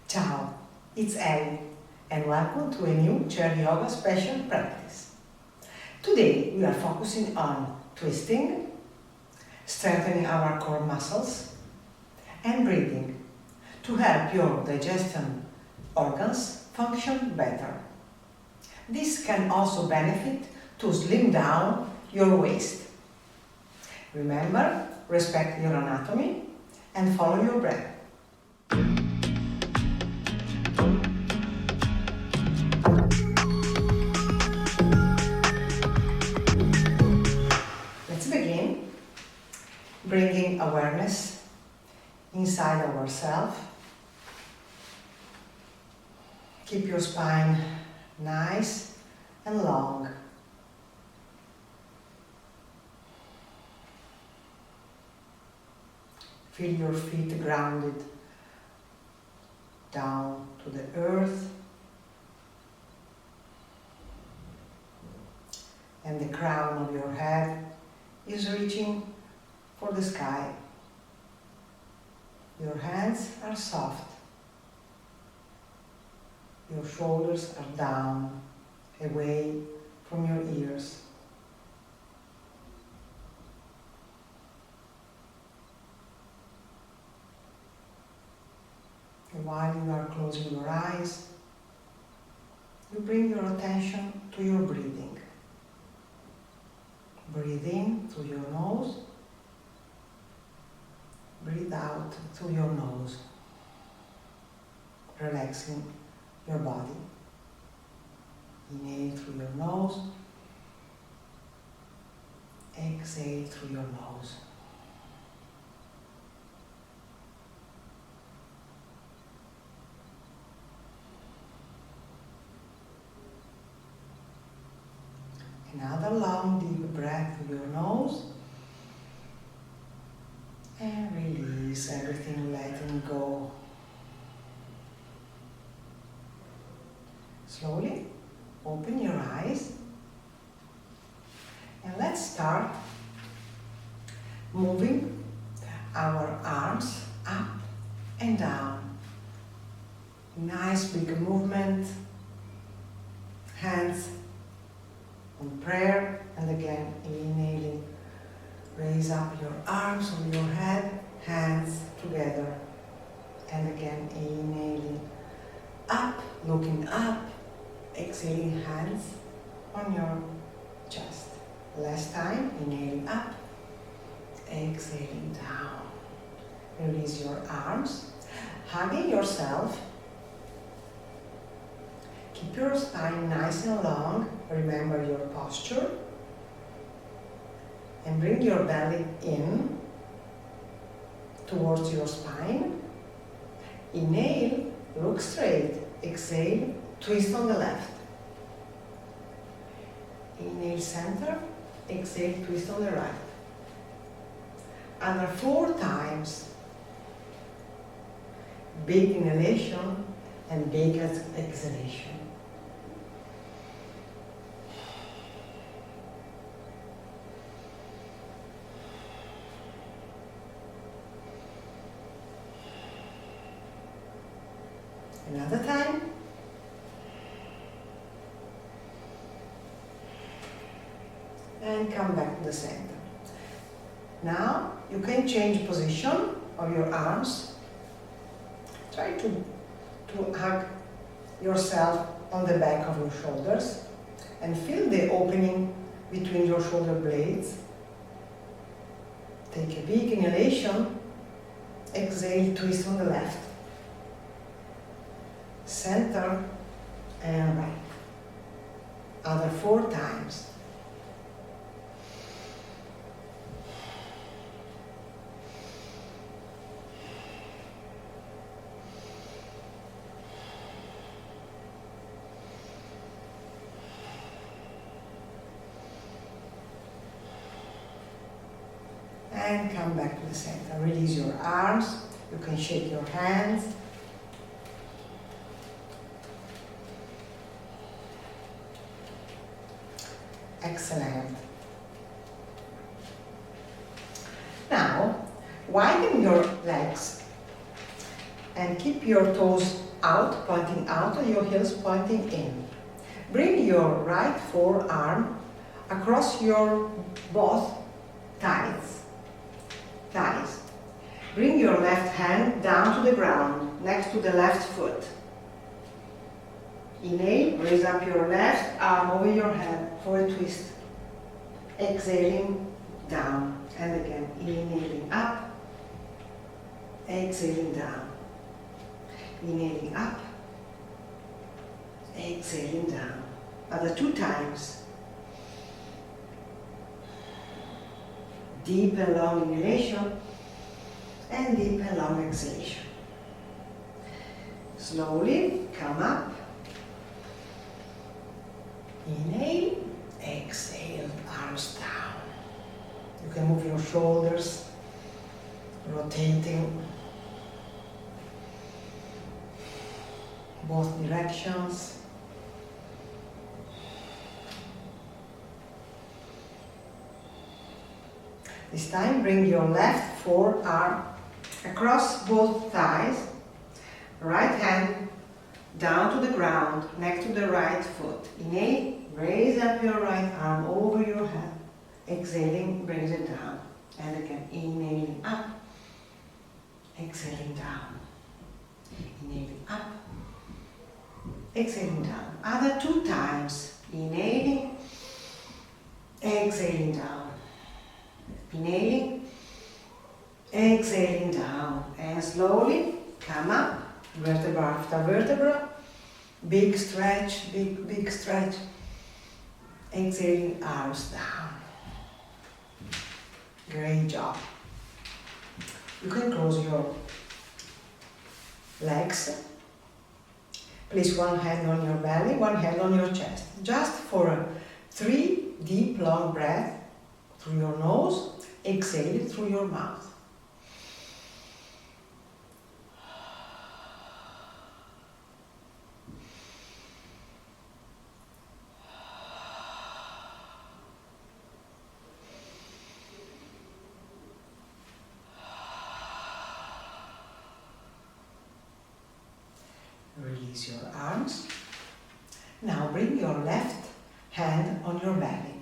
Ciao, it's Ellie and welcome to a new chair yoga special practice. Today we are focusing on twisting, strengthening our core muscles and breathing to help your digestion organs function better. This can also benefit to slim down your waist. Remember, respect your anatomy and follow your breath. Let's begin bringing awareness inside ourselves. Keep your spine nice and long. Feel your feet grounded down to the earth, and the crown of your head is reaching for the sky. Your hands are soft. Your shoulders are down, away from your ears. And while you are closing your eyes, you bring your attention to your breathing. Breathe in through your nose. Breathe out through your nose, relaxing your body. Inhale through your nose. Exhale through your nose. Another long deep breath through your nose. And release everything, letting go. Slowly open your eyes. And let's start moving our arms up and down. Nice big movement. Hands on prayer, and again inhaling. Raise up your arms on your head, hands together. And again inhaling. Up, looking up. Exhaling, hands on your chest. Last time, inhaling up. Exhaling down. Release your arms. Hugging yourself. Keep your spine nice and long. Remember your posture. And bring your belly in towards your spine. Inhale, look straight. Exhale, twist on the left. Inhale, center. Exhale, twist on the right. Another 4 times. Big inhalation and big exhalation. Another time. And come back to the center. Now you can change position of your arms. Try to hug yourself on the back of your shoulders and feel the opening between your shoulder blades. Take a big inhalation. Exhale, twist on the left. Center and right. Other 4 times. And come back to the center. Release your arms. You can shake your hands. Excellent. Now, widen your legs and keep your toes out, pointing out, and your heels pointing in. Bring your right forearm across your both thighs. Bring your left hand down to the ground, next to the left foot. Inhale, raise up your left arm over your head for a twist. Exhaling down, and again, inhaling up, exhaling down. Inhaling up, exhaling down. Other 2 times. Deep and long inhalation and deep and long exhalation. Slowly come up. Inhale, exhale, arms down. You can move your shoulders, rotating both directions. This time, bring your left forearm across both thighs, right hand down to the ground, next to the right foot. Inhale, raise up your right arm over your head. Exhaling, brings it down. And again, inhaling up, exhaling down. Inhaling up, exhaling down. Other 2 times. Inhaling, exhaling down. Inhaling, exhaling down, and slowly come up, vertebra after vertebra, big stretch, big stretch, exhaling, arms down. Great job. You can close your legs. Place one hand on your belly, one hand on your chest, just for 3 deep, long breaths through your nose. Exhale through your mouth. Release your arms. Now bring your left hand on your belly.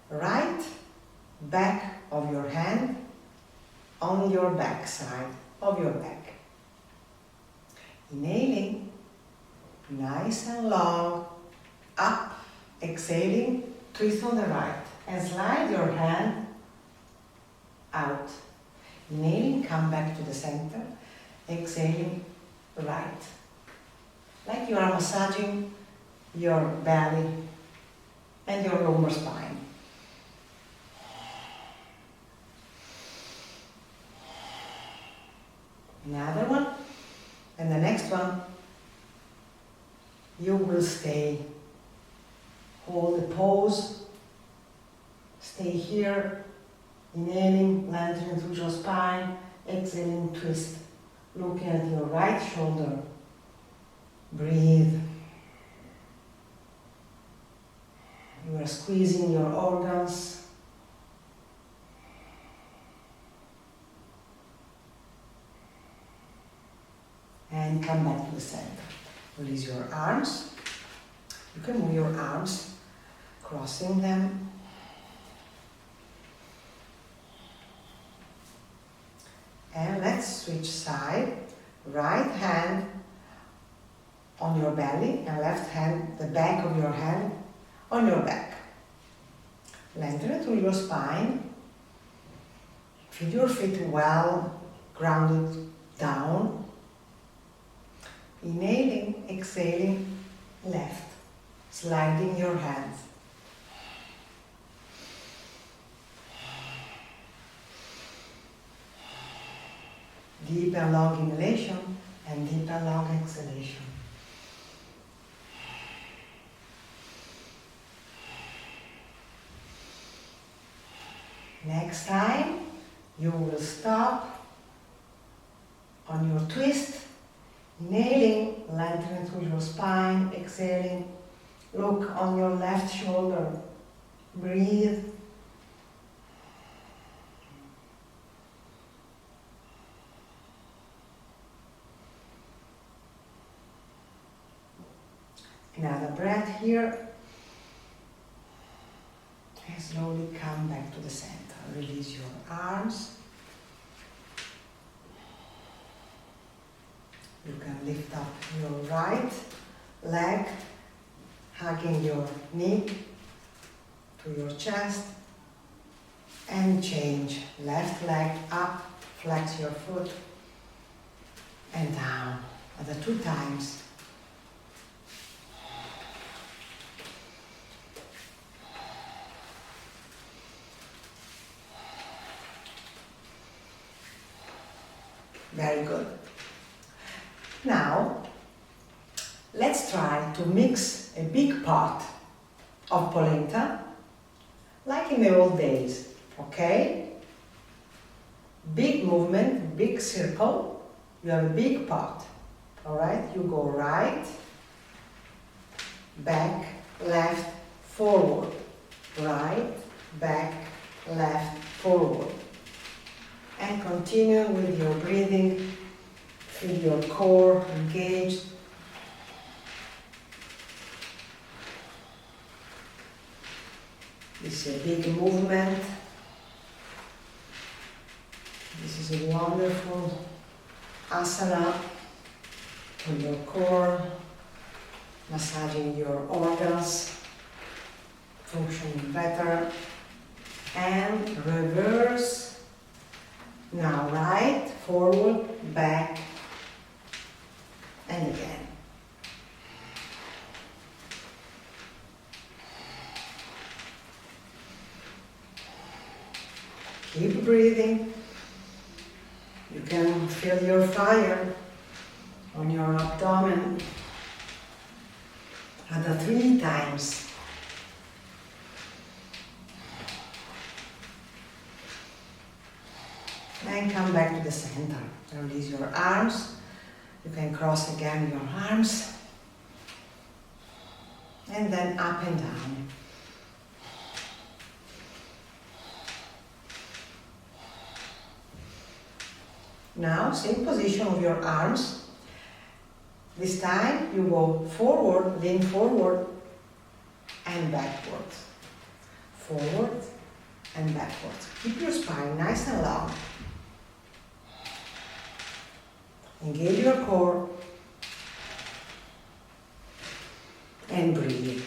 Right back of your hand on your back side of your back. Inhaling, nice and long, up, exhaling, twist on the right, and slide your hand out. Inhaling, come back to the center, exhaling, right. Like you are massaging your belly and your lumbar spine. Another one, and the next one, you will stay. Hold the pose, stay here, inhaling, lengthening through your spine, exhaling, twist, looking at your right shoulder. Breathe. You are squeezing your organs. And come back to the center. Release your arms. You can move your arms, crossing them. And let's switch side. Right hand on your belly and left hand, the back of your hand on your back. Lengthen through your spine. Feel your feet well grounded down. Inhaling, exhaling, left, sliding your hands. Deep and long inhalation and deep and long exhalation. Next time, you will stop on your twist. Inhaling, lengthening through your spine, exhaling, look on your left shoulder, breathe. Another breath here. And slowly come back to the center. Release your arms. You can lift up your right leg, hugging your knee to your chest, and change. Left leg up, flex your foot, and down. Other 2 times. Very good. Now, let's try to mix a big pot of polenta, like in the old days, okay? Big movement, big circle. You have a big pot, all right? You go right, back, left, forward. Right, back, left, forward. And continue with your breathing. Feel your core engaged. This is a big movement. This is a wonderful asana for your core, massaging your organs, functioning better. And reverse. Now right, forward, back, and again. Keep breathing. You can feel your fire on your abdomen. Other 3 times. And come back to the center. Release your arms. You can cross again your arms. And then up and down. Now, same position of your arms. This time you go forward, lean forward and backwards. Forward and backwards. Keep your spine nice and long. Engage your core and breathe.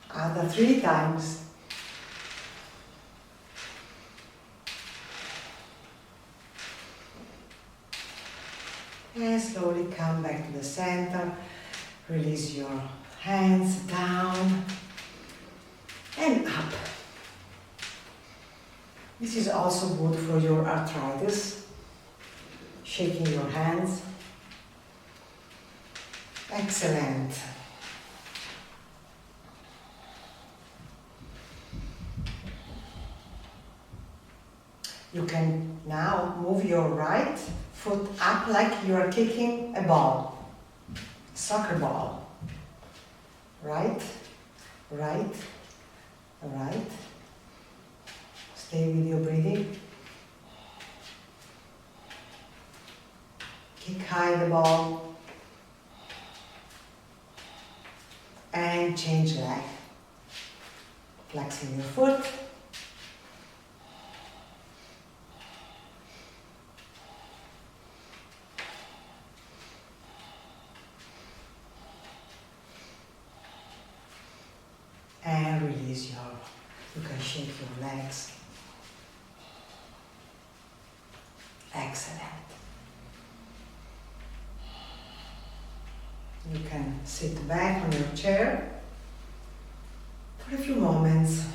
Other 3 times. And slowly come back to the center. Release your hands down and up. This is also good for your arthritis. Shaking your hands. Excellent. You can now move your right foot up like you are kicking a ball, soccer ball. Right, right, right. Stay with your breathing. Kick high the ball. And change leg. Flexing your foot. And release you can shake your legs. Excellent. You can sit back on your chair for a few moments,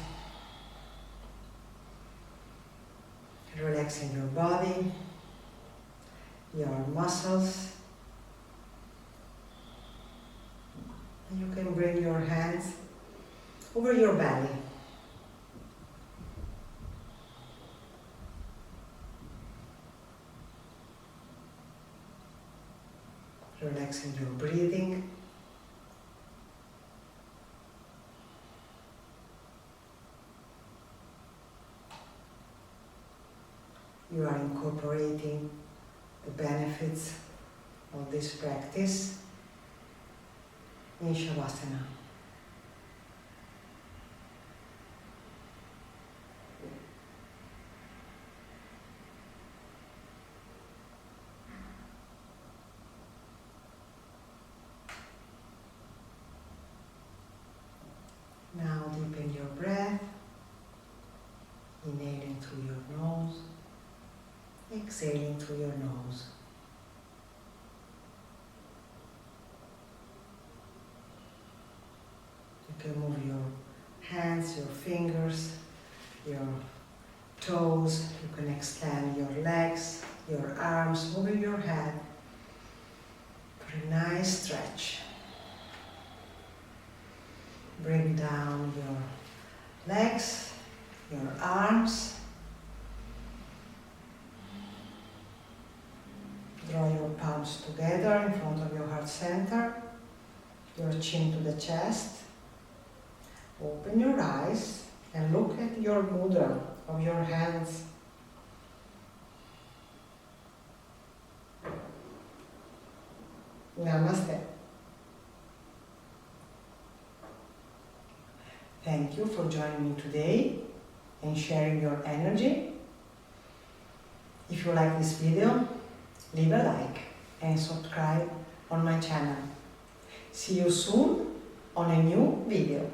relaxing your body, your muscles. And you can bring your hands over your belly. Relaxing your breathing. you are incorporating the benefits of this practice in Shavasana. Now deepen your breath, inhaling through your nose, exhaling through your nose. You can move your hands, your fingers, your toes. You can extend your legs, your arms, moving your head for a nice stretch. Bring down your legs, your arms. Draw your palms together in front of your heart center, your chin to the chest. Open your eyes and look at your mudra of your hands. Namaste. Thank you for joining me today and sharing your energy. If you like this video, leave a like and subscribe on my channel. See you soon on a new video.